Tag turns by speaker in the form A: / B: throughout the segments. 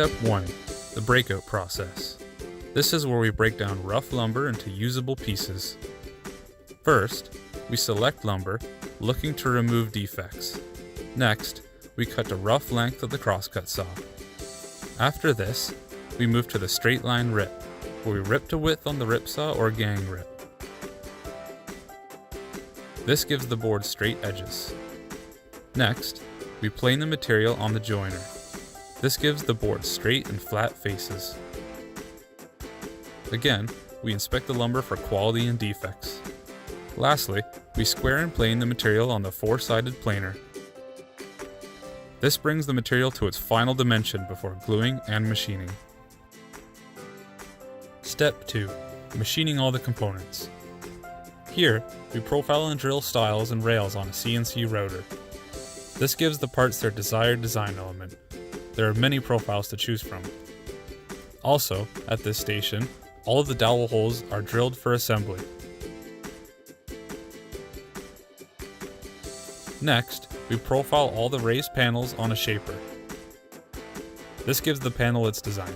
A: Step 1. The breakout process. This is where we break down rough lumber into usable pieces. First, we select lumber, looking to remove defects. Next, we cut the rough length of the crosscut saw. After this, we move to the straight line rip, where we rip to width on the rip saw or gang rip. This gives the board straight edges. Next, we plane the material on the joiner. This gives the board straight and flat faces. Again, we inspect the lumber for quality and defects. Lastly, we square and plane the material on the four-sided planer. This brings the material to its final dimension before gluing and machining. Step 2. Machining all the components. Here, we profile and drill stiles and rails on a CNC router. This gives the parts their desired design element. There are many profiles to choose from. Also, at this station, all of the dowel holes are drilled for assembly. Next, we profile all the raised panels on a shaper. This gives the panel its design.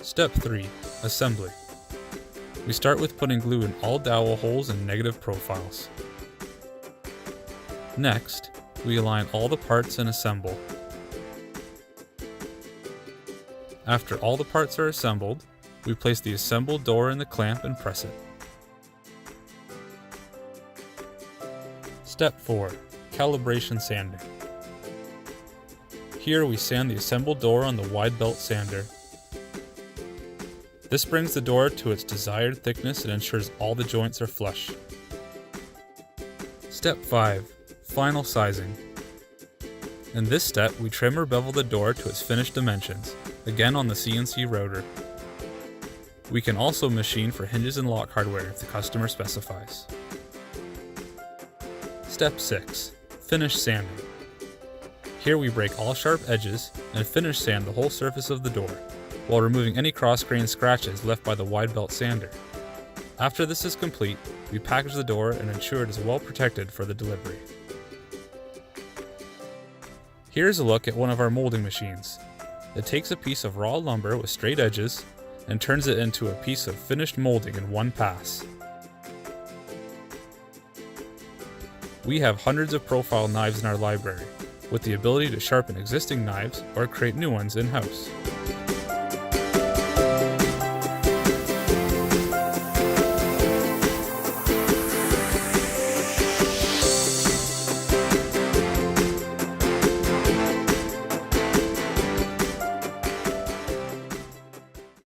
A: Step 3. Assembly. We start with putting glue in all dowel holes and negative profiles. Next, we align all the parts and assemble. After all the parts are assembled, we place the assembled door in the clamp and press it. Step 4. Calibration sanding. Here we sand the assembled door on the wide belt sander. This brings the door to its desired thickness and ensures all the joints are flush. Step 5. Final sizing. In this step, we trim or bevel the door to its finished dimensions, again on the CNC router. We can also machine for hinges and lock hardware if the customer specifies. Step 6. Finish sanding. Here we break all sharp edges and finish sand the whole surface of the door, while removing any cross-grain scratches left by the wide belt sander. After this is complete, we package the door and ensure it is well protected for the delivery. Here's a look at one of our molding machines. It takes a piece of raw lumber with straight edges and turns it into a piece of finished molding in one pass. We have hundreds of profile knives in our library, with the ability to sharpen existing knives or create new ones in-house.